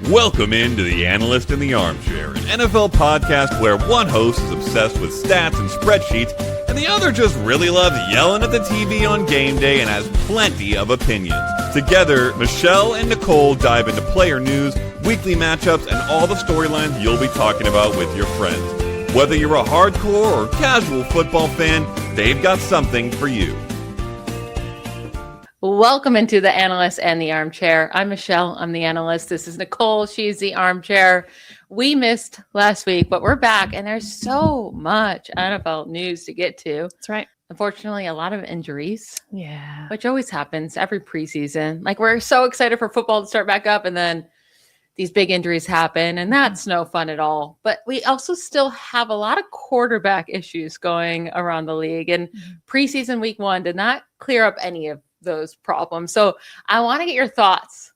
Welcome into the Analyst in the Armchair, an NFL podcast where one host is obsessed with stats and spreadsheets, and the other just really loves yelling at the TV on game day and has plenty of opinions. Together, Michelle and Nycole dive into player news, weekly matchups, and all the storylines you'll be talking about with your friends. Whether you're a hardcore or casual football fan, they've got something for you. Welcome into the Analyst and the Armchair. I'm Michelle. I'm the Analyst. This is Nycole. She's the Armchair. We missed last week, but we're back, and there's so much NFL news to get to. That's right. Unfortunately, a lot of injuries. Yeah. Which always happens every preseason. Like, we're so excited for football to start back up, and then these big injuries happen, and that's no fun at all. But we also still have a lot of quarterback issues going around the league, and preseason week one did not clear up any of those problems. So I want to get your thoughts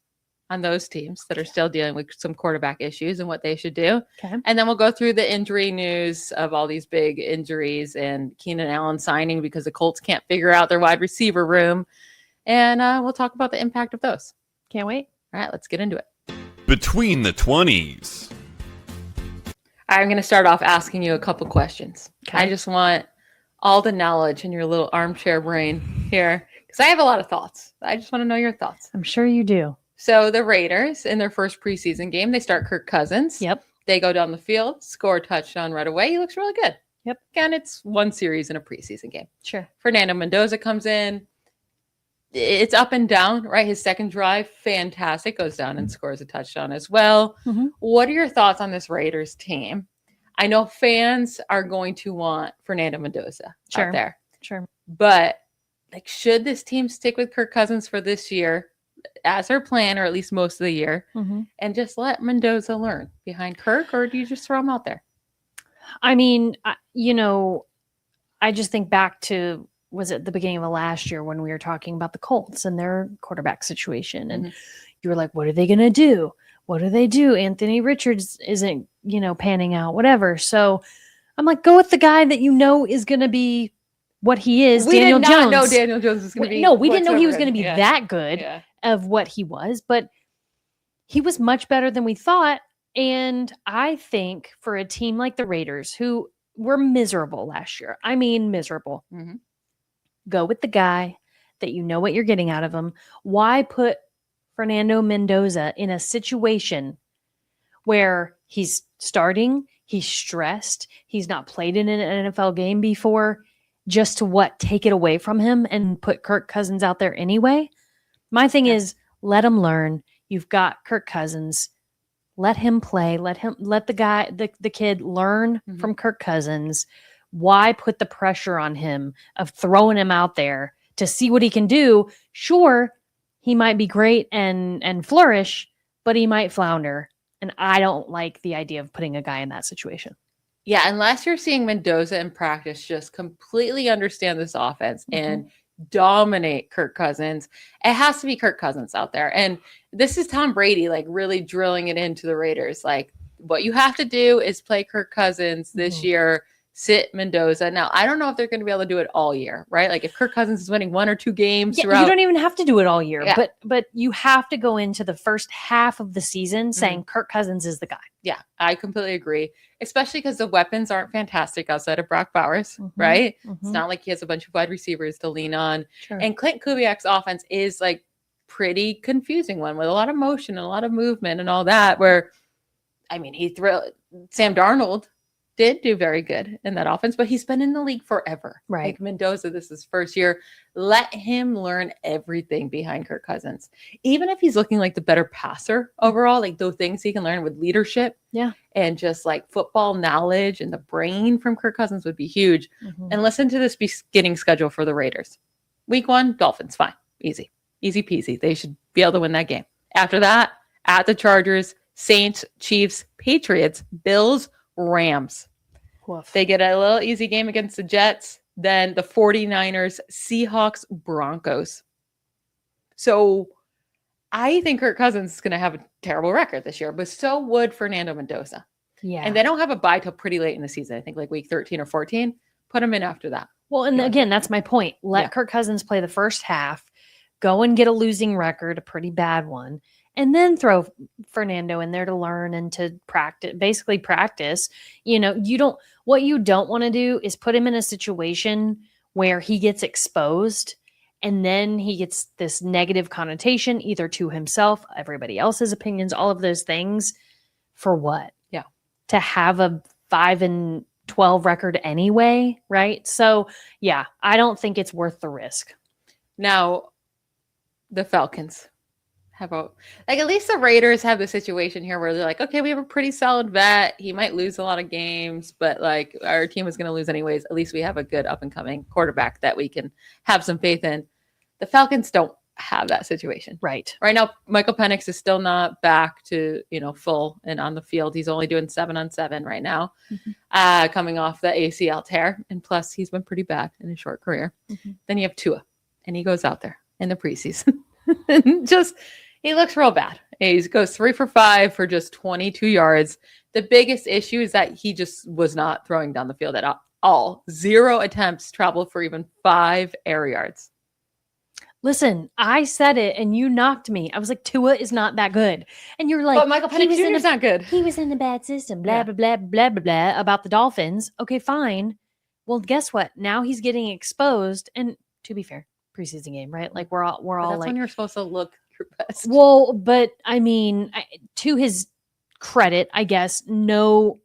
on those teams that are still dealing with some quarterback issues and what they should do. Okay. And then we'll go through the injury news of all these big injuries and Keenan Allen signing because the Colts can't figure out their wide receiver room. And we'll talk about the impact of those. Can't wait. All right, let's get into it. Between the 20s. I'm going to start off asking you a couple questions. Okay. I just want all the knowledge in your little armchair brain here because I have a lot of thoughts. I just want to know your thoughts. I'm sure you do. So the Raiders, in their first preseason game, they start Kirk Cousins. Yep. They go down the field, score a touchdown right away. He looks really good. Yep. Again, it's one series in a preseason game. Sure. Fernando Mendoza comes in. It's up and down, right? His second drive, fantastic. Goes down and scores a touchdown as well. Mm-hmm. What are your thoughts on this Raiders team? I know fans are going to want Fernando Mendoza out there. Sure. But like, should this team stick with Kirk Cousins for this year as their plan, or at least most of the year, and just let Mendoza learn behind Kirk, or do you just throw him out there? I mean, I just think back to, was it the beginning of the last year when we were talking about the Colts and their quarterback situation, and you were like, what are they going to do? What do they do? Anthony Richardson isn't, panning out, whatever. So I'm like, go with the guy that you know is going to be what he is. We Daniel did not Jones. know Daniel Jones was going to be. No, we didn't know he was going to be Yeah. that good Yeah. of what he was, but he was much better than we thought. And I think for a team like the Raiders, who were miserable last year, I mean miserable, go with the guy that you know what you're getting out of him. Why put Fernando Mendoza in a situation where he's starting, he's stressed, he's not played in an NFL game before, just to take it away from him and put Kirk Cousins out there anyway? My thing is, let him learn. You've got Kirk Cousins. Let him play. Let the kid learn from Kirk Cousins. Why put the pressure on him of throwing him out there to see what he can do? Sure, he might be great and flourish, but he might flounder. And I don't like the idea of putting a guy in that situation. Yeah, unless you're seeing Mendoza in practice just completely understand this offense and dominate Kirk Cousins, it has to be Kirk Cousins out there. And this is Tom Brady, like, really drilling it into the Raiders. Like, what you have to do is play Kirk Cousins this year, sit Mendoza. Now, I don't know if they're going to be able to do it all year, right? Like, if Kirk Cousins is winning one or two games throughout. You don't even have to do it all year, but you have to go into the first half of the season saying Kirk Cousins is the guy. Yeah, I completely agree, especially because the weapons aren't fantastic outside of Brock Bowers, right? It's not like he has a bunch of wide receivers to lean on. Sure. And Clint Kubiak's offense is like pretty confusing one with a lot of motion and a lot of movement and all that, where, I mean, Sam Darnold did do very good in that offense, but he's been in the league forever. Right. Like Mendoza, this is first year. Let him learn everything behind Kirk Cousins. Even if he's looking like the better passer overall, like those things he can learn with leadership. Yeah. And just like football knowledge and the brain from Kirk Cousins would be huge. And listen to this beginning schedule for the Raiders. Week 1, Dolphins, fine. Easy peasy. They should be able to win that game. After that, at the Chargers, Saints, Chiefs, Patriots, Bills, Rams. Woof. They get a little easy game against the Jets, then the 49ers, Seahawks, Broncos. So I think Kirk Cousins is going to have a terrible record this year, but so would Fernando Mendoza. Yeah. And they don't have a bye till pretty late in the season. I think like week 13 or 14. Put him in after that. Well, and again, that's my point. Let Yeah. Kirk Cousins play the first half. go and get a losing record, a pretty bad one, and then throw Fernando in there to learn and to practice. What you don't want to do is put him in a situation where he gets exposed and then he gets this negative connotation either to himself, everybody else's opinions, all of those things. For what? Yeah. To have a 5-12 record anyway, right? So, yeah, I don't think it's worth the risk. Now, the Falcons. How about, at least the Raiders have the situation here where they're like, okay, we have a pretty solid vet. He might lose a lot of games, but our team is going to lose anyways. At least we have a good up and coming quarterback that we can have some faith in. The Falcons don't have that situation. Right now, Michael Penix is still not back to, full and on the field. He's only doing 7-on-7 right now, coming off the ACL tear. And plus, he's been pretty bad in his short career. Then you have Tua, and he goes out there in the preseason. And he looks real bad. He goes 3 for 5 for just 22 yards. The biggest issue is that he just was not throwing down the field at all. 0 attempts, traveled for even 5 air yards. Listen, I said it and you knocked me. I was like, Tua is not that good. And you're like, but Michael Penix Jr. is not good. He was in a bad system, blah, blah, blah, blah, blah, blah, about the Dolphins. Okay, fine. Well, guess what? Now he's getting exposed. And to be fair, preseason game, right? Like we're all that's like, when you're supposed to look your best. Well, but I mean, to his credit, I guess, no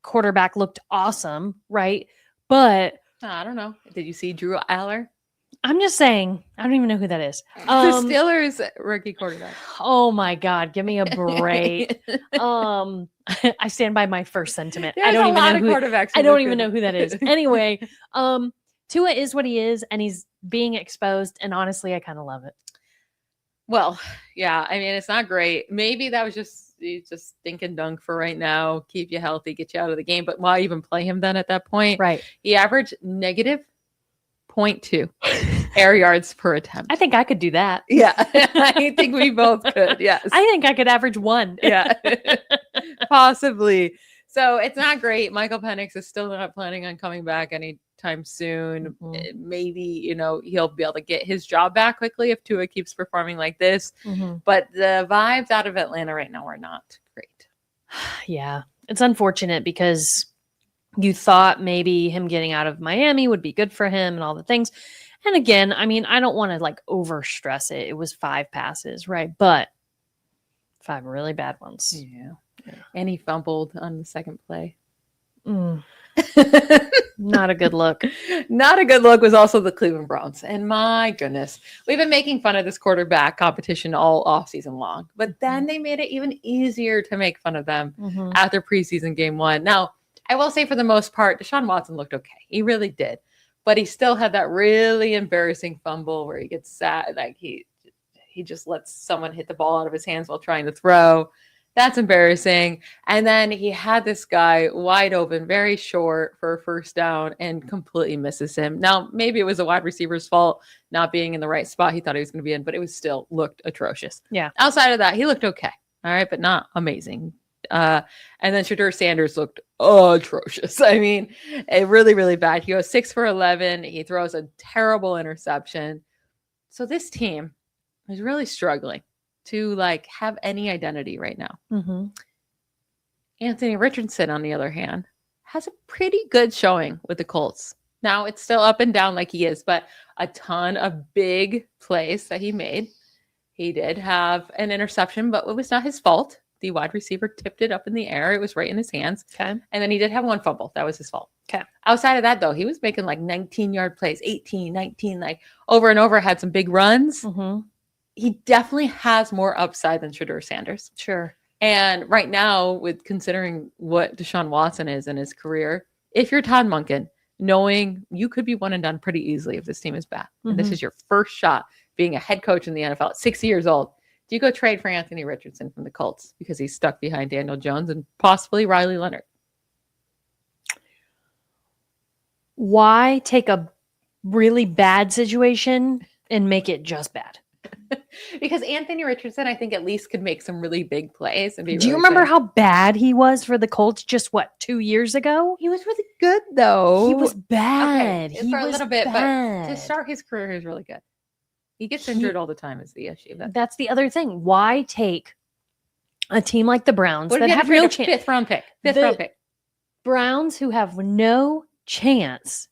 quarterback looked awesome, right? But I don't know. Did you see Drew Aller? I'm just saying, I don't even know who that is. The Steelers rookie quarterback. Oh my God, give me a break. I stand by my first sentiment. I don't even know who that is. Anyway, Tua is what he is, and he's being exposed, and honestly, I kind of love it. Well, yeah, I mean, it's not great. Maybe that was just dink and dunk for right now, keep you healthy, get you out of the game. But why even play him then at that point? Right. He averaged negative 0.2 air yards per attempt. I think I could do that. Yeah, I think we both could. Yes. I think I could average 1. Yeah, possibly. So it's not great. Michael Penix is still not planning on coming back anytime soon. Maybe, he'll be able to get his job back quickly if Tua keeps performing like this. But the vibes out of Atlanta right now are not great. Yeah, it's unfortunate because you thought maybe him getting out of Miami would be good for him and all the things. And again, I mean, I don't want to over stress it. It was 5 passes, right? But 5 really bad ones. Yeah. And he fumbled on the second play. Not a good look. Not a good look was also the Cleveland Browns. And my goodness, we've been making fun of this quarterback competition all offseason long. But then they made it even easier to make fun of them after preseason game 1. Now, I will say for the most part, Deshaun Watson looked okay. He really did. But he still had that really embarrassing fumble where he gets sad. Like he just lets someone hit the ball out of his hands while trying to throw. That's embarrassing. And then he had this guy wide open, very short for a first down and completely misses him. Now, maybe it was a wide receiver's fault not being in the right spot he thought he was going to be in, but it was still looked atrocious. Yeah. Outside of that, he looked okay. All right, but not amazing. And then Shedeur Sanders looked atrocious. I mean, really, really bad. He goes 6 for 11. He throws a terrible interception. So this team is really struggling to have any identity right now. Anthony Richardson, on the other hand, has a pretty good showing with the Colts. Now it's still up and down like he is, but a ton of big plays that he made. He did have an interception, but it was not his fault. The wide receiver tipped it up in the air. It was right in his hands. Okay. And then he did have 1 fumble. That was his fault. Okay. Outside of that, though, he was making 19-yard plays, 18, 19, over and over, had some big runs. He definitely has more upside than Shedeur Sanders. Sure. And right now, with considering what Deshaun Watson is in his career, if you're Todd Monken, knowing you could be one and done pretty easily if this team is bad, and this is your first shot being a head coach in the NFL at 60 years old, do you go trade for Anthony Richardson from the Colts because he's stuck behind Daniel Jones and possibly Riley Leonard? Why take a really bad situation and make it just bad? Because Anthony Richardson, I think, at least could make some really big plays. And be Do you really remember good. how bad he was for the Colts just 2 years ago? He was really good, though. He was bad. Okay, for a little bit, but to start his career, he was really good. He gets injured all the time is the issue. That's the other thing. Why take a team like the Browns What that have no chance? Fifth round pick. Browns who have no chance.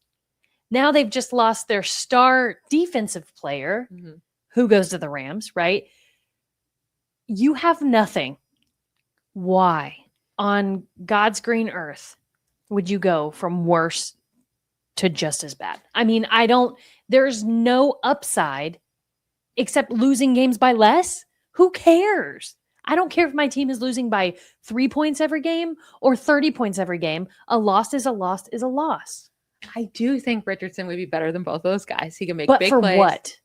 Now they've just lost their star defensive player who goes to the Rams, right? You have nothing. Why on God's green earth would you go from worse to just as bad? I mean, there's no upside except losing games by less. Who cares? I don't care if my team is losing by 3 points every game or 30 points every game. A loss is a loss is a loss. I do think Richardson would be better than both those guys. He can make but big for plays. What?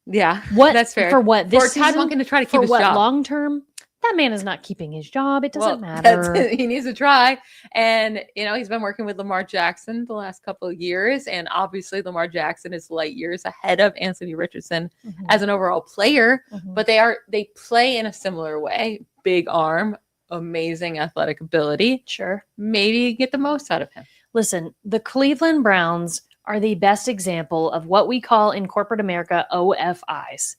Yeah, what? That's fair. For what? This for Todd season, Monken to try to keep for his what job. long term? That man is not keeping his job. It doesn't matter. He needs to try. And, he's been working with Lamar Jackson the last couple of years. And obviously Lamar Jackson is light years ahead of Anthony Richardson as an overall player. But they play in a similar way. Big arm, amazing athletic ability. Sure. Maybe get the most out of him. Listen, the Cleveland Browns are the best example of what we call in corporate America OFIs.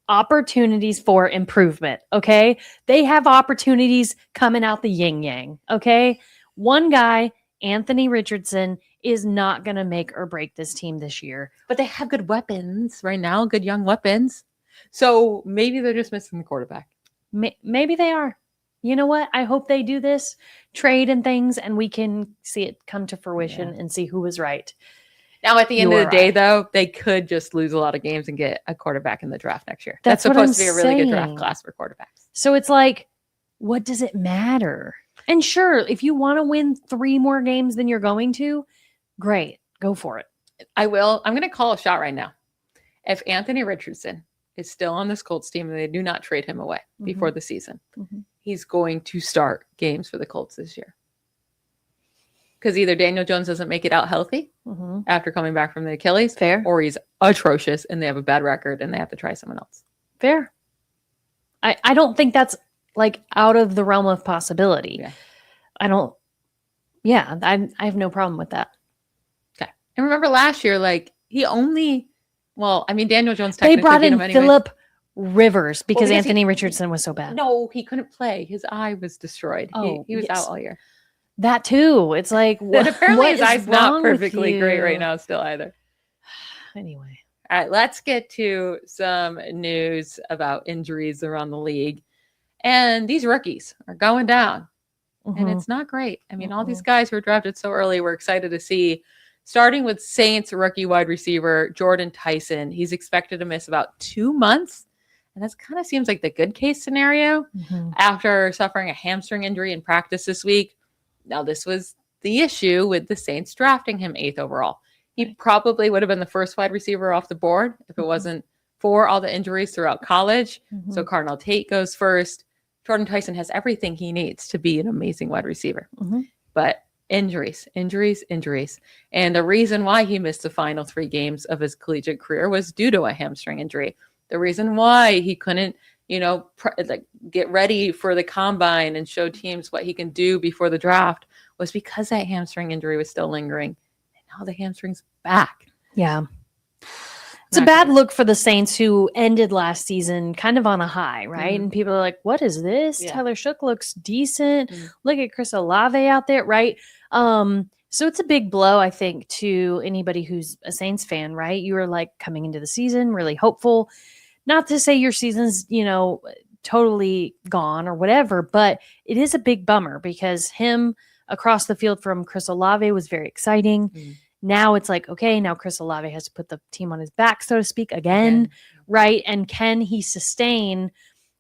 Opportunities for improvement. Okay. They have opportunities coming out the yin yang. Okay. One guy, Anthony Richardson, is not going to make or break this team this year. But they have good weapons right now, good young weapons. So maybe they're just missing the quarterback. Maybe they are. You know what? I hope they do this trade and things and we can see it come to fruition and see who was right. Now, at the end of the day, though, they could just lose a lot of games and get a quarterback in the draft next year. That's supposed to be a really good draft class for quarterbacks. So it's like, what does it matter? And sure, if you want to win 3 more games than you're going to, great. Go for it. I will. I'm going to call a shot right now. If Anthony Richardson is still on this Colts team and they do not trade him away before the season, he's going to start games for the Colts this year. Because either Daniel Jones doesn't make it out healthy after coming back from the Achilles, fair, or he's atrocious and they have a bad record and they have to try someone else. Fair. I don't think that's like out of the realm of possibility. Yeah. I have no problem with that. Okay. And remember last year, Daniel Jones they technically brought beat in him anyway. Phillip Rivers because because Anthony Richardson was so bad. No, he couldn't play. His eye was destroyed. He was out all year. That too. It's like, And apparently his eye's not wrong with perfectly great you? right now still either. Anyway. All right, let's get to some news about injuries around the league. And these rookies are going down. And it's not great. I mean, all these guys who were drafted so early, we're excited to see. Starting with Saints rookie wide receiver Jordan Tyson. He's expected to miss about 2 months. And that kind of seems like the good case scenario after suffering a hamstring injury in practice this week. Now, this was the issue with the Saints drafting him 8th overall. He probably would have been the first wide receiver off the board if it wasn't for all the injuries throughout college. So Cardinal Tate goes first. Jordan Tyson has everything he needs to be an amazing wide receiver. But injuries. And the reason why he missed the final 3 games of his collegiate career was due to a hamstring injury. The reason why he couldn't get ready for the combine and show teams what he can do before the draft was because that hamstring injury was still lingering. And now the hamstring's back. Yeah. It's a bad look for the Saints who ended last season kind of on a high, right? And people are like, what is this? Yeah. Tyler Shook looks decent. Look at Chris Olave out there, right? So it's a big blow, I think, to anybody who's a Saints fan, right? You were like coming into the season really hopeful. Not to say your season's, totally gone or whatever, but it is a big bummer because him across the field from Chris Olave was very exciting. Now it's like, okay, now Chris Olave has to put the team on his back, so to speak, again, right? And can he sustain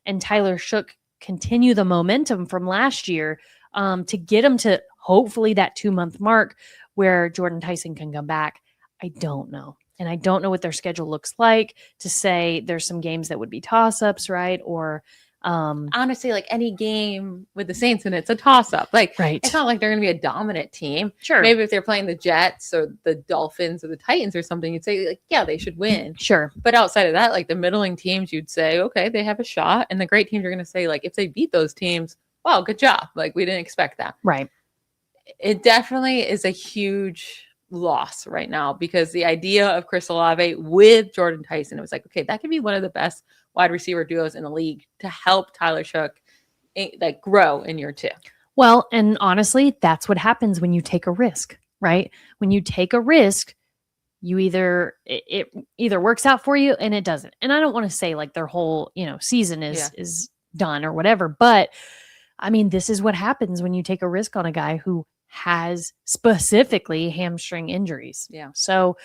and Tyler Shook continue the momentum from last year to get him to hopefully that 2-month mark where Jordan Tyson can come back? I don't know. And I don't know what their schedule looks like to say there's some games that would be toss-ups, right? Or honestly, like any game with the Saints in it's a toss-up. It's not like they're going to be a dominant team. Sure. Maybe if they're playing the Jets or the Dolphins or the Titans or something, you'd say, they should win. Sure. But outside of that, the middling teams, you'd say, okay, they have a shot. And the great teams are going to say, if they beat those teams, wow, good job. We didn't expect that. Right. It definitely is a huge loss right now, because the idea of Chris Olave with Jordan Tyson, it was like, okay, that could be one of the best wide receiver duos in the league to help Tyler Shook like grow in year 2. Well, and honestly, that's what happens when you take a risk, right? When you take a risk, you it either works out for you and it doesn't. And I don't want to say like their whole, season is done or whatever, but I mean, this is what happens when you take a risk on a guy who has specifically hamstring injuries. Yeah. So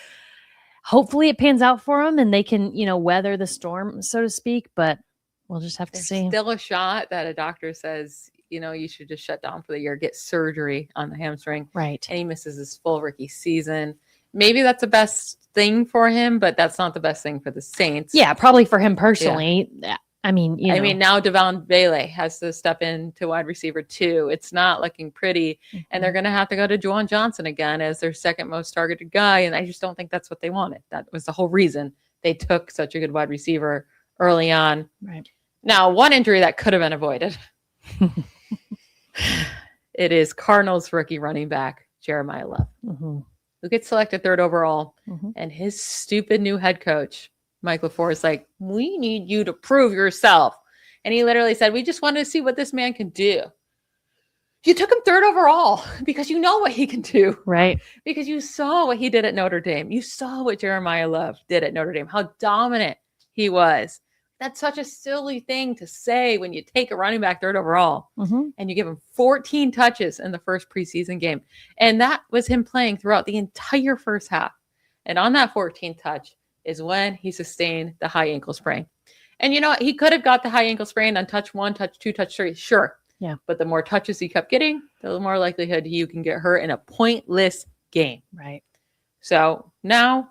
hopefully it pans out for them and they can, weather the storm, so to speak, but we'll just have to see. Still a shot that a doctor says, you should just shut down for the year, get surgery on the hamstring. Right. And he misses his full rookie season. Maybe that's the best thing for him, but that's not the best thing for the Saints. Yeah, probably for him personally. Yeah. I mean, now Devon Bailey has to step into wide receiver 2. It's not looking pretty. Mm-hmm. And they're going to have to go to Juwan Johnson again as their second most targeted guy. And I just don't think that's what they wanted. That was the whole reason they took such a good wide receiver early on. Right. Now, one injury that could have been avoided. It is Cardinals rookie running back, Jeremiah Love, who gets selected 3rd overall. And his stupid new head coach, Mike LaFleur, is like, we need you to prove yourself. And he literally said, we just wanted to see what this man can do. You took him 3rd overall because you know what he can do. Right. Because you saw what he did at Notre Dame. You saw what Jeremiah Love did at Notre Dame, how dominant he was. That's such a silly thing to say when you take a running back 3rd overall and you give him 14 touches in the first preseason game. And that was him playing throughout the entire first half. And on that 14th touch is when he sustained the high ankle sprain. And he could have got the high ankle sprain on touch 1, touch 2, touch 3. Sure. Yeah. But the more touches he kept getting, the more likelihood you can get hurt in a pointless game. Right. So now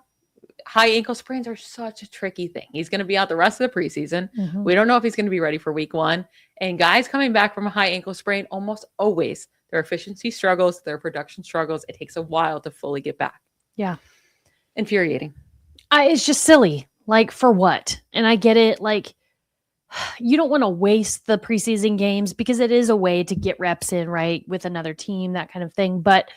high ankle sprains are such a tricky thing. He's going to be out the rest of the preseason. We don't know if he's going to be ready for week 1. And guys coming back from a high ankle sprain, almost always their efficiency struggles, their production struggles. It takes a while to fully get back. Yeah. Infuriating. It's just silly. Like, for what? And I get it. Like, you don't want to waste the preseason games because it is a way to get reps in, right, with another team, that kind of thing. But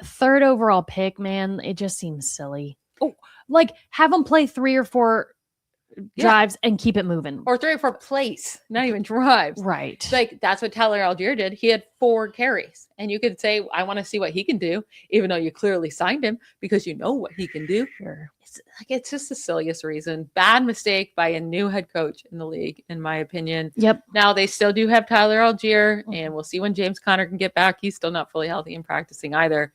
3rd overall pick, man, it just seems silly. Oh, like, have them play 3 or 4 drives and keep it moving. Or 3 or 4 plays, not even drives. Right. Like, that's what Tyler Algier did. He had 4 carries. And you could say, I want to see what he can do, even though you clearly signed him because you know what he can do. Sure. It's just the silliest reason. Bad mistake by a new head coach in the league, in my opinion. Yep. Now, they still do have Tyler Algier, and we'll see when James Conner can get back. He's still not fully healthy and practicing either.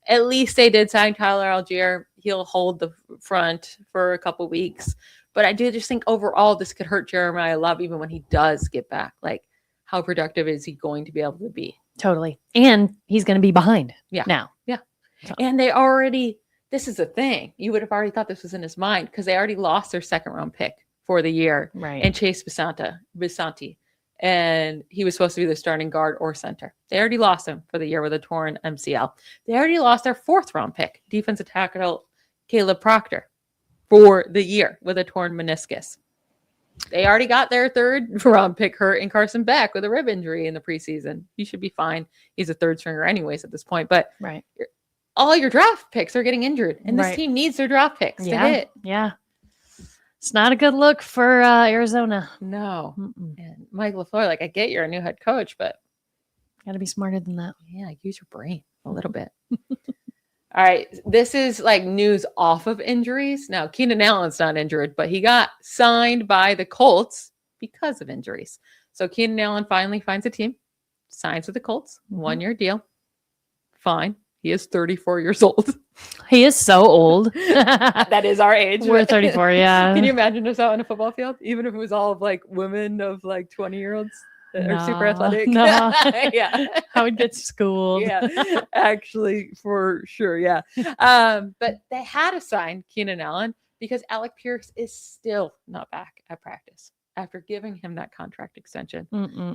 At least they did sign Tyler Algier. He'll hold the front for a couple weeks. But I do just think overall this could hurt Jeremiah Love even when he does get back. Like, how productive is he going to be able to be? Totally. And he's going to be behind now. Yeah. So. And they already, this is a thing. You would have already thought this was in his mind because they already lost their 2nd round pick for the year. Right. And Chase Bisonti. And he was supposed to be the starting guard or center. They already lost him for the year with a torn MCL. They already lost their 4th round pick, defensive tackle Caleb Proctor, for the year with a torn meniscus. They already got their 3rd round pick hurt in Carson Beck with a rib injury in the preseason. He should be fine. He's a 3rd stringer anyways at this point. But all your draft picks are getting injured. And this team needs their draft picks to hit. Yeah. It's not a good look for Arizona. No. And Mike LaFleur, like, I get you're a new head coach, but got to be smarter than that. Yeah, use your brain a little bit. All right, this is like news off of injuries. Now, Keenan Allen's not injured, but he got signed by the Colts because of injuries. So Keenan Allen finally finds a team, signs with the Colts, 1-year deal. Fine. He is 34 years old. He is so old. That is our age. We're 34, yeah. Can you imagine us out on a football field? Even if it was all of like women of like 20yethey are super athletic. No. Yeah. I would get schooled. Yeah, actually, for sure. Yeah. But they had to sign Keenan Allen because Alec Pierce is still not back at practice after giving him that contract extension,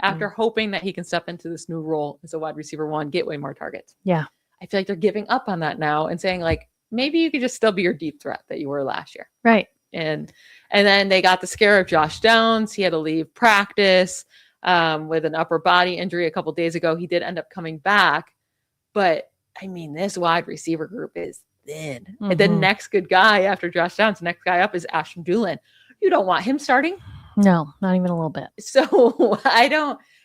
after hoping that he can step into this new role as a wide receiver 1, get way more targets. Yeah. I feel like they're giving up on that now and saying, like, maybe you could just still be your deep threat that you were last year. Right. And then they got the scare of Josh Downs. He had to leave practice with an upper body injury a couple days ago. He did end up coming back, but I mean, this wide receiver group is thin. And the next good guy after Josh Downs, next guy up is Ashton Doolin. You don't want him starting? No, not even a little bit. So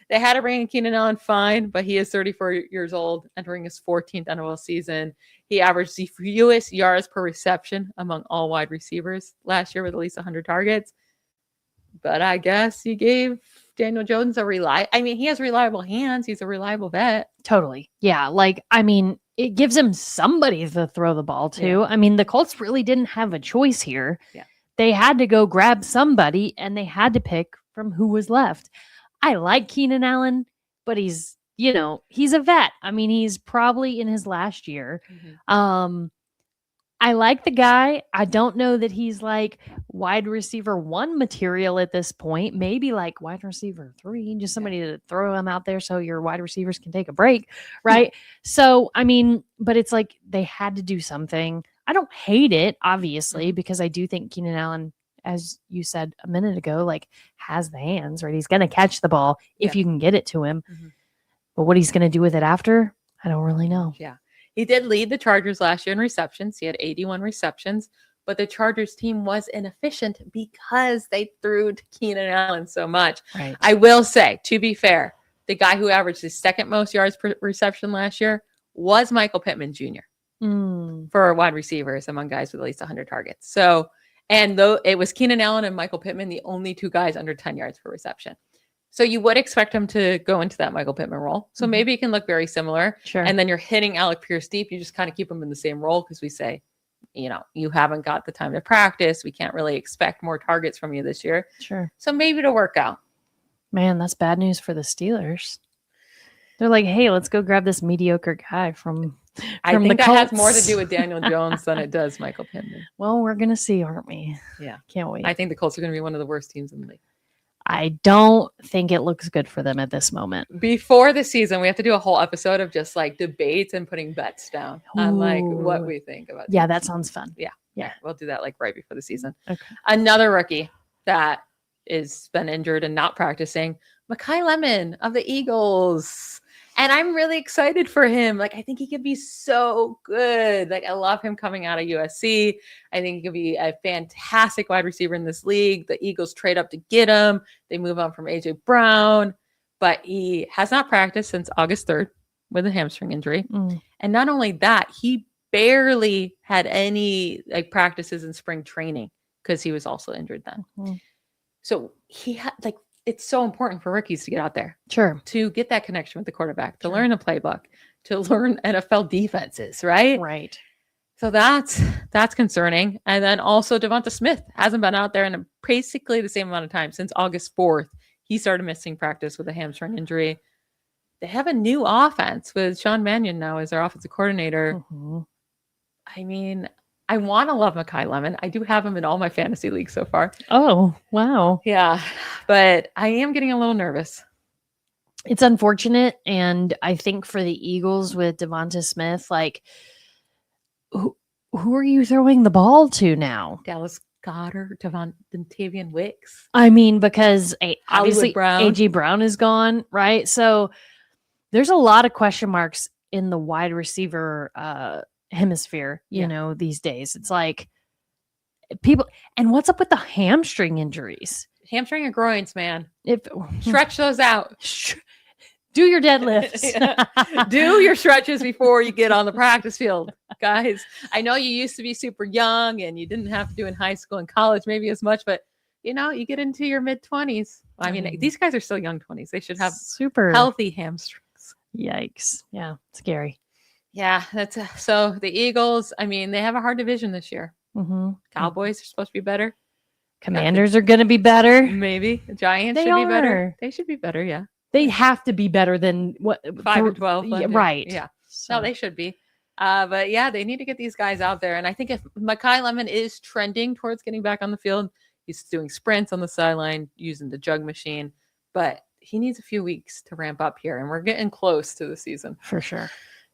they had to bring in Keenan Allen, fine, but he is 34 years old, entering his 14th NFL season. He averaged the fewest yards per reception among all wide receivers last year with at least 100 targets. But I guess you gave Daniel Jones he has reliable hands. He's a reliable vet. Totally. Yeah. It gives him somebody to throw the ball to. Yeah. I mean, the Colts really didn't have a choice here. Yeah. They had to go grab somebody, and they had to pick from who was left. I like Keenan Allen, but he's a vet. I mean, he's probably in his last year. I like the guy. I don't know that he's like wide receiver 1 material at this point. Maybe like wide receiver 3, just somebody to throw him out there so your wide receivers can take a break, right? So, I mean, but it's like they had to do something. I don't hate it, obviously, because I do think Keenan Allen, as you said a minute ago, like has the hands, right? He's going to catch the ball if you can get it to him. But what he's going to do with it after, I don't really know. Yeah. He did lead the Chargers last year in receptions. He had 81 receptions, but the Chargers team was inefficient because they threw to Keenan Allen so much. Right. I will say, to be fair, the guy who averaged the second most yards per reception last year was Michael Pittman Jr. For wide receivers among guys with at least 100 targets. So, and though it was Keenan Allen and Michael Pittman, the only 2 guys under 10 yards per reception. So you would expect him to go into that Michael Pittman role. So maybe it can look very similar. Sure. And then you're hitting Alec Pierce deep. You just kind of keep him in the same role because we say, you haven't got the time to practice. We can't really expect more targets from you this year. Sure. So maybe it'll work out. Man, that's bad news for the Steelers. They're like, hey, let's go grab this mediocre guy from I think the that Colts. has more to do with Daniel Jones than it does Michael Pittman. Well, we're going to see, aren't we? Yeah. Can't wait. I think the Colts are going to be one of the worst teams in the league. I don't think it looks good for them at this moment. Before the season, we have to do a whole episode of just like debates and putting bets down on like what Ooh. we think about. Yeah, that sounds fun. Yeah. We'll do that like right before the season. Okay. Another rookie that is been injured and not practicing, Mekhi Lemon of the Eagles. And I'm really excited for him. Like, I think he could be so good. Like, I love him coming out of USC. I think he could be a fantastic wide receiver in this league. The Eagles trade up to get him. They move on from AJ Brown, but he has not practiced since August 3rd with a hamstring injury. And not only that, he barely had any like practices in spring training because he was also injured then. So he had like, it's so important for rookies to get out there. Sure. To get that connection with the quarterback, to learn a playbook, to learn NFL defenses, right? Right. So that's concerning. And then also Devonta Smith hasn't been out there in basically the same amount of time since August 4th. He started missing practice with a hamstring injury. They have a new offense with Sean Mannion now as their offensive coordinator. I mean, I want to love Mekhi Lemon. I do have him in all my fantasy leagues so far. Oh, wow. Yeah, but I am getting a little nervous. It's unfortunate. And I think for the Eagles with Devonta Smith, like, who are you throwing the ball to now? Dallas Goedert, Dontavian Wicks. I mean, because obviously Brown. A.J. Brown is gone, right? So there's a lot of question marks in the wide receiver hemisphere, you know, these days. It's like people, and what's up with the hamstring injuries? Hamstring or groins, man. If Stretch those out. do your deadlifts. Do your stretches before you get on the practice field, guys. I know you used to be super young and you didn't have to do in high school and college maybe as much, but you know, you get into your mid-20s. I mean, these guys are still young 20s. They should have super healthy hamstrings. Yikes. Yeah, scary. Yeah, that's so the Eagles, I mean, they have a hard division this year. Cowboys are supposed to be better. Commanders are going to be better. Maybe. The Giants should be better. They should be better, yeah. They have to be better than what 5 and 12. Yeah, right. Yeah. So. No, they should be. But yeah, they need to get these guys out there. And I think if Mekhi Lemon is trending towards getting back on the field, he's doing sprints on the sideline using the jug machine, but he needs a few weeks to ramp up here. And we're getting close to the season. For sure.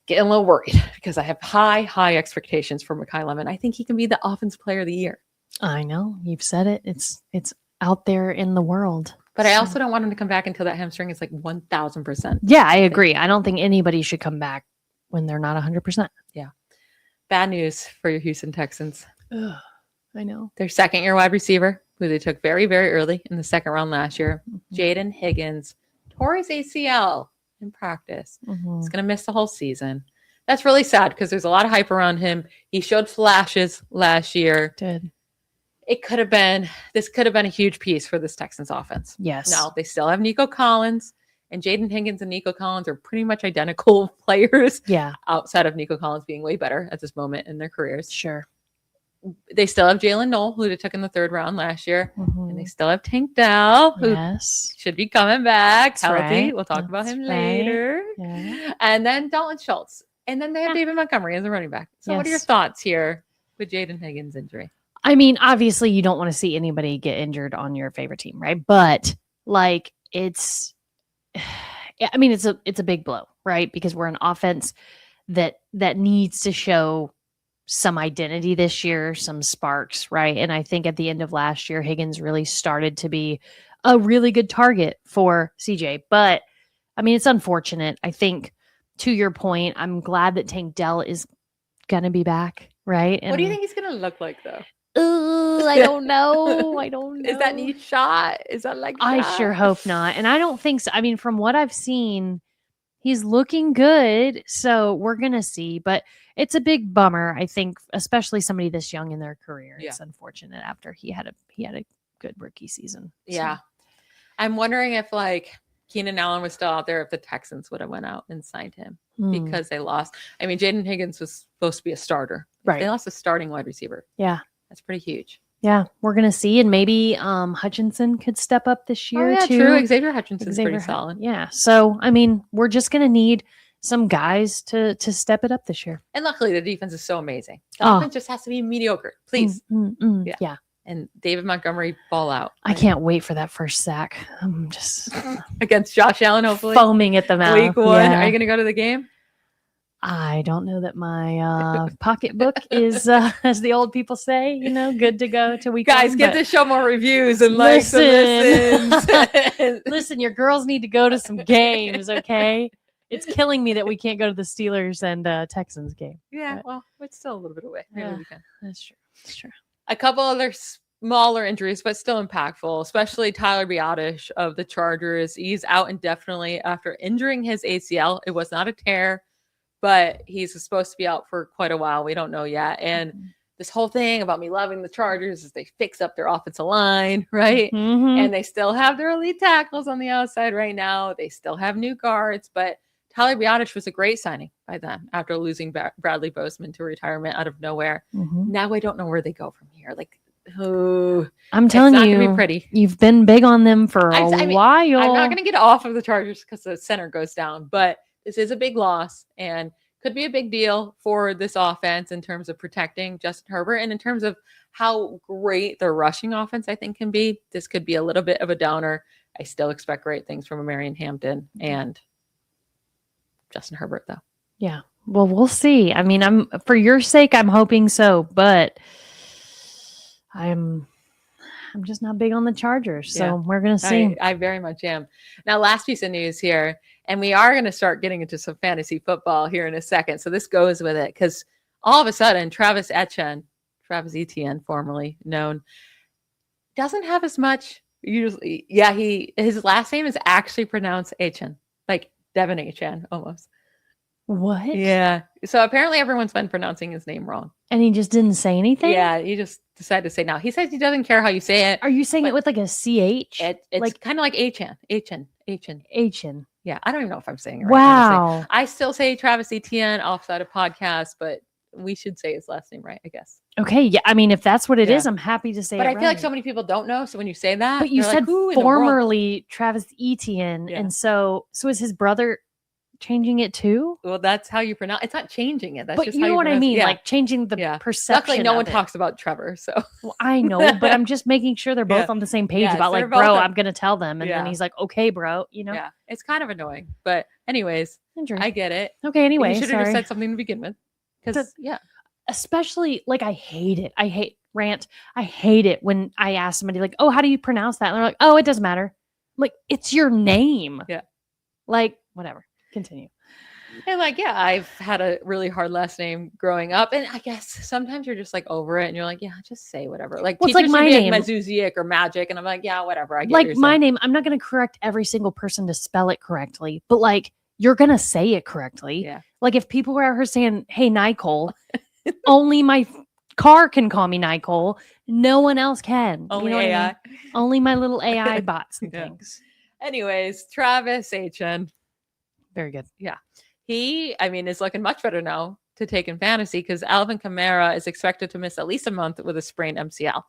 Getting a little worried because I have high expectations for Mekhi Lemon. I think he can be the offensive player of the year. I know. You've said it. It's out there in the world. But I also don't want him to come back until that hamstring is like 1,000%. Yeah, I agree. I don't think anybody should come back when they're not 100%. Bad news for your Houston Texans. Ugh, I know. Their second-year wide receiver, who they took very, very early in the second round last year, Jaden Higgins, tore his ACL in practice. He's going to miss the whole season. That's really sad because there's a lot of hype around him. He showed flashes last year. Did. This could have been a huge piece for this Texans offense. Yes. Now, they still have Nycole Collins, and Jaden Higgins and Nycole Collins are pretty much identical players. Yeah. Outside of Nycole Collins being way better at this moment in their careers. Sure. They still have Jalen Knoll, who they took in the third round last year. And they still have Tank Dell, who should be coming back healthy. Right. We'll talk about him later. Yeah. And then Dalton Schultz. And then they have David Montgomery as a running back. So what are your thoughts here with Jaden Higgins' injury? I mean, obviously you don't want to see anybody get injured on your favorite team, right? But like it's a big blow, right? Because we're an offense that needs to show some identity this year, some sparks, right? And I think at the end of last year, Higgins really started to be a really good target for CJ. But I mean, it's unfortunate. I think to your point, I'm glad that Tank Dell is going to be back, right? And what do you think he's going to look like, though? I don't know. I don't know. Is that knee shot? Is that like I shot? sure hope not. And I don't think so. I mean, from what I've seen, he's looking good. So we're going to see. But it's a big bummer, I think, especially somebody this young in their career. Yeah. It's unfortunate after he had a good rookie season. Yeah. So. I'm wondering if like Keenan Allen was still out there, if the Texans would have went out and signed him because they lost. I mean, Jaden Higgins was supposed to be a starter. Right. They lost a starting wide receiver. Yeah. That's pretty huge. Yeah, we're going to see. And maybe Hutchinson could step up this year, too. True. Xavier Hutchinson's pretty solid. Yeah. So, I mean, we're just going to need some guys to step it up this year. And luckily, the defense is so amazing. The offense just has to be mediocre. Please. Yeah. And David Montgomery ball out. I can't wait for that first sack. I'm just against Josh Allen, hopefully. Foaming at the mouth. Week 1. Yeah. Are you going to go to the game? I don't know that my pocketbook is, as the old people say, good to go to week. Guys, get to show more reviews and likes and listens. Listen, your girls need to go to some games, okay? It's killing me that we can't go to the Steelers and Texans game. Yeah, well, it's still a little bit away. Maybe we can. That's true. That's true. A couple other smaller injuries, but still impactful, especially Tyler Biadasz of the Chargers. He's out indefinitely after injuring his ACL. It was not a tear, but he's supposed to be out for quite a while. We don't know yet. And this whole thing about me loving the Chargers is they fix up their offensive line, right? And they still have their elite tackles on the outside right now. They still have new guards, but Tyler Biadasz was a great signing by them after losing Bradley Bozeman to retirement out of nowhere. Now I don't know where they go from here. Like, I'm telling you, be pretty. You've been big on them for a while. I'm not going to get off of the Chargers because the center goes down, but this is a big loss and could be a big deal for this offense in terms of protecting Justin Herbert and in terms of how great their rushing offense, I think, can be. This could be a little bit of a downer. I still expect great things from Marion Hampton and Justin Herbert, though. Yeah. Well, we'll see. I mean, for your sake, I'm hoping so, but I'm just not big on the Chargers. So we're going to see. I very much am. Now, last piece of news here, and we are going to start getting into some fantasy football here in a second. So this goes with it because all of a sudden, Travis Etienne, formerly known, doesn't have as much usually. Yeah, his last name is actually pronounced Etienne, like Devin Etienne almost. What? Yeah. So apparently everyone's been pronouncing his name wrong. And he just didn't say anything? Yeah, he just decided to say now. He says he doesn't care how you say it. Are you saying it with like a CH? It's like, kind of like Etienne. Yeah, I don't even know if I'm saying it right. Wow. I still say Travis Etienne offside of podcast, but we should say his last name right, I guess. Okay. Yeah. I mean, if that's what it is, I'm happy to say but it I feel like so many people don't know. So when you say that, but you said like, formerly Travis Etienne. Yeah. And so is his brother changing it too? Well, that's how you pronounce. It's not changing it. That's but just you how know what I mean? Yeah. Like changing the perception. Luckily, no one talks about Trevor. So well, I know, but I'm just making sure they're both on the same page about like, bro, I'm going to tell them. And then he's like, okay, bro, Yeah, it's kind of annoying. But anyways, I get it. Okay, anyway. You should have just said something to begin with. Because, especially like I hate it. I hate it when I ask somebody like, oh, how do you pronounce that? And they're like, oh, it doesn't matter. I'm like, it's your name. Yeah. Like, whatever. Continue. And like, yeah, I've had a really hard last name growing up. And I guess sometimes you're just like over it and you're like, yeah, just say whatever. Like Well, it's teachers like my should be name. like Mazuziak or Magic. And I'm like, yeah, whatever. I get Like what my you're saying. name, I'm not going to correct every single person to spell it correctly, but like you're going to say it correctly. Yeah. Like if people were out here saying, hey, Nycole, only my car can call me Nycole. No one else can. Only you know what I AI. mean? Only my little AI bots and Yeah. things. Anyways, Travis Etienne. Very good. He, I mean, is looking much better now to take in fantasy because Alvin Kamara is expected to miss at least a month with a sprained MCL.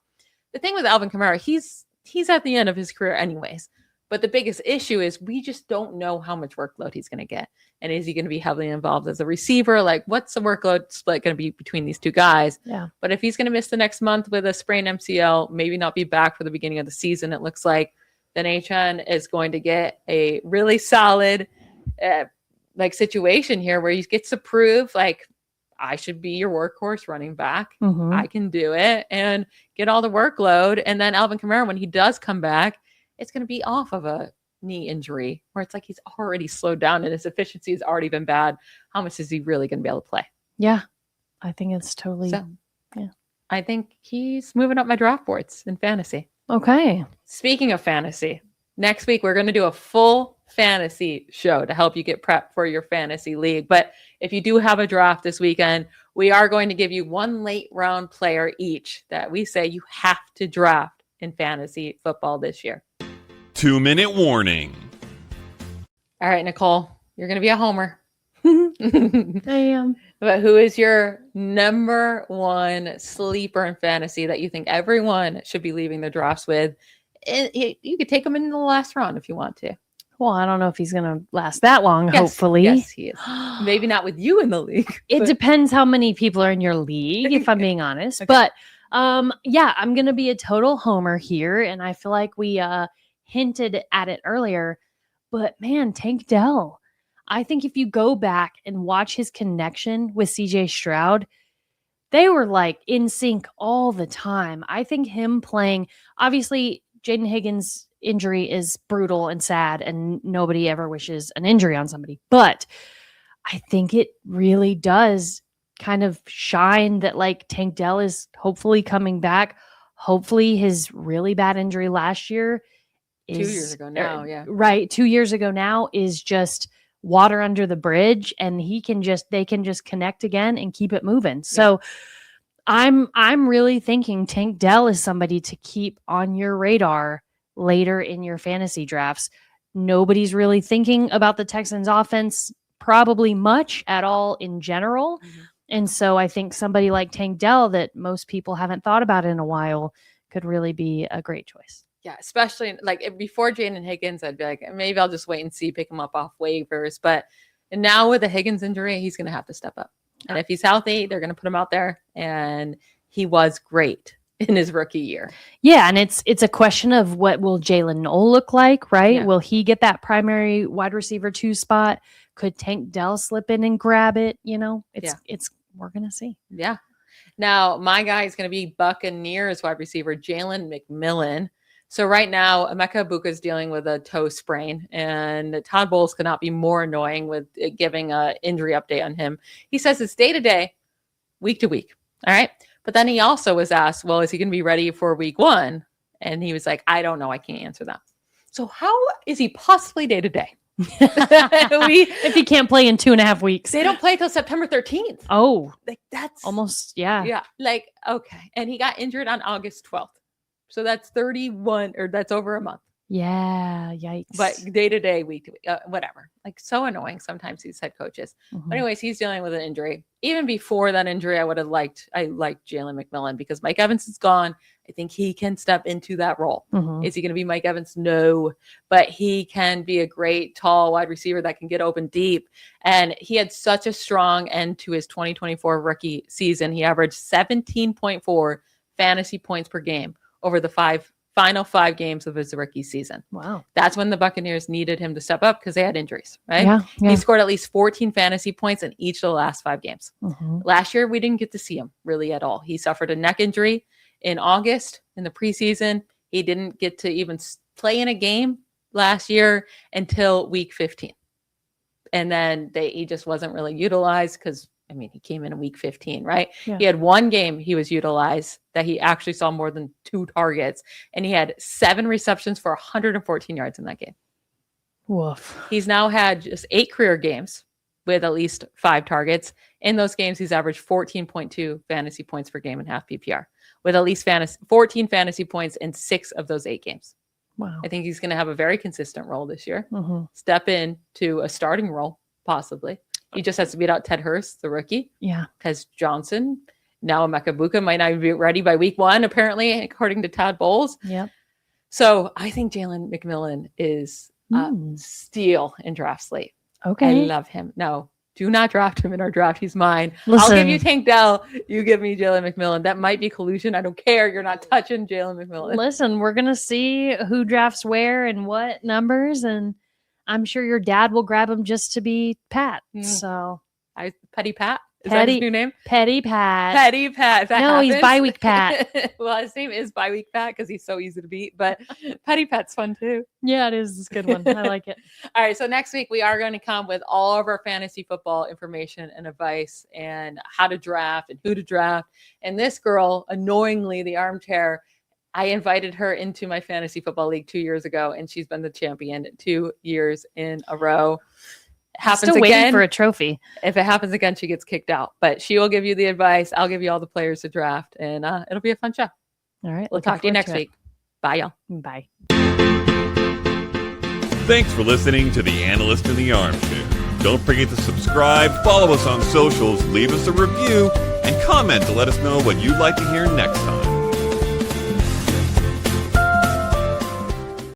The thing with Alvin Kamara, he's at the end of his career anyways. But the biggest issue is we just don't know how much workload he's going to get. And is he going to be heavily involved as a receiver? Like, what's the workload split going to be between these two guys? Yeah. But if he's going to miss the next month with a sprained MCL, maybe not be back for the beginning of the season, it looks like, then HN is going to get a really solid like situation here where he gets to prove like I should be your workhorse running back. Mhm. I can do it and get all the workload. And then Alvin Kamara, when he does come back, it's going to be off of a knee injury where it's like he's already slowed down and his efficiency has already been bad. How much is he really going to be able to play? Yeah. I think it's totally. So, yeah. I think he's moving up my draft boards in fantasy. Okay. Speaking of fantasy, next week we're going to do a full fantasy show to help you get prepped for your fantasy league. But if you do have a draft this weekend, we are going to give you one late round player each that we say you have to draft in fantasy football this year. 2-minute warning. All right, Nycole, you're going to be a homer. I am. But who is your number one sleeper in fantasy that you think everyone should be leaving their drafts with? You could take him in the last round if you want to. Well, I don't know if he's going to last that long, Yes, hopefully. Yes, he is. Maybe not with you in the league. It but- depends how many people are in your league, if I'm being honest. Okay. But yeah, I'm going to be a total homer here. And I feel like we hinted at it earlier. But man, Tank Dell. I think if you go back and watch his connection with CJ Stroud, they were like in sync all the time. I think him playing, obviously, Jaden Higgins' injury is brutal and sad, and nobody ever wishes an injury on somebody. But I think it really does kind of shine that like Tank Dell is hopefully coming back. Hopefully his really bad injury last year is 2 years ago now, yeah. Right. 2 years ago now is just water under the bridge, and they can just connect again and keep it moving. So I'm really thinking Tank Dell is somebody to keep on your radar later in your fantasy drafts. Nobody's really thinking about the Texans offense probably much at all in general. Mm-hmm. And so I think somebody like Tank Dell that most people haven't thought about in a while could really be a great choice. Yeah, especially like before Jaden Higgins, I'd be like, maybe I'll just wait and see, pick him up off waivers. But now with the Higgins injury, he's going to have to step up. And if he's healthy, they're going to put him out there. And he was great in his rookie year. Yeah, and it's a question of what will Jalen Noel look like, right? Yeah. Will he get that primary wide receiver 2 spot? Could Tank Dell slip in and grab it? You know, it's we're going to see. Yeah. Now, my guy is going to be Buccaneers wide receiver, Jalen McMillan. So right now, Emeka Ibuka is dealing with a toe sprain, and Todd Bowles could not be more annoying with giving an injury update on him. He says it's day-to-day, week-to-week. All right. But then he also was asked, well, is he going to be ready for week 1? And he was like, I don't know. I can't answer that. So how is he possibly day-to-day? If he can't play in 2.5 weeks. They don't play till September 13th. Oh, Like that's almost, yeah. Yeah. Like, okay. And he got injured on August 12th. So that's 31 or that's over a month. Yeah, yikes. But day to day, week to week, whatever. Like so annoying sometimes these head coaches. Mhm. But anyways, he's dealing with an injury. Even before that injury, I liked Jalen McMillan because Mike Evans is gone. I think he can step into that role. Mhm. Is he going to be Mike Evans? No, but he can be a great tall wide receiver that can get open deep. And he had such a strong end to his 2024 rookie season. He averaged 17.4 fantasy points per game over the final 5 games of his rookie season. Wow. That's when the Buccaneers needed him to step up because they had injuries, right? Yeah. He scored at least 14 fantasy points in each of the last 5 games. Mhm. Last year, we didn't get to see him really at all. He suffered a neck injury in August in the preseason. He didn't get to even play in a game last year until week 15. And then he just wasn't really utilized because, I mean, he came in week 15, right? Yeah. He had one game he was utilized that he actually saw more than 2 targets, and he had 7 receptions for 114 yards in that game. Woof. He's now had just 8 career games with at least 5 targets. In those games, he's averaged 14.2 fantasy points per game in half PPR, with at least 14 fantasy points in 6 of those 8 games. Wow. I think he's going to have a very consistent role this year. Mm-hmm. Step into a starting role, possibly. He just has to beat out Ted Hurst, the rookie. Yeah. Because Johnson, now Emeka might not be ready by week 1, apparently, according to Todd Bowles. Yep. So I think Jalen McMillan is steal in draft slate. Okay. I love him. No, do not draft him in our draft. He's mine. Listen. I'll give you Tank Dell. You give me Jalen McMillan. That might be collusion. I don't care. You're not touching Jalen McMillan. Listen, we're going to see who drafts where and what numbers. And I'm sure your dad will grab him just to be Pat. So Petty Pat? Is that his new name? Petty Pat. Petty Pat. If that No, he's happens- bye-week Pat. Well, his name is bye-week Pat because he's so easy to beat. But Petty Pat's fun too. Yeah, it is. It's a good one. I like it. All right. So next week, we are going to come with all of our fantasy football information and advice and how to draft and who to draft. And this girl, annoyingly, the Armchair, I invited her into my fantasy football league 2 years ago, and she's been the champion 2 years in a row. Happens Still waiting again for a trophy. If it happens again, she gets kicked out. But she will give you the advice. I'll give you all the players to draft, and it'll be a fun show. All right. We'll talk to you next week. Bye, y'all. Bye. Thanks for listening to The Analyst in the Armchair. Don't forget to subscribe, follow us on socials, leave us a review, and comment to let us know what you'd like to hear next time.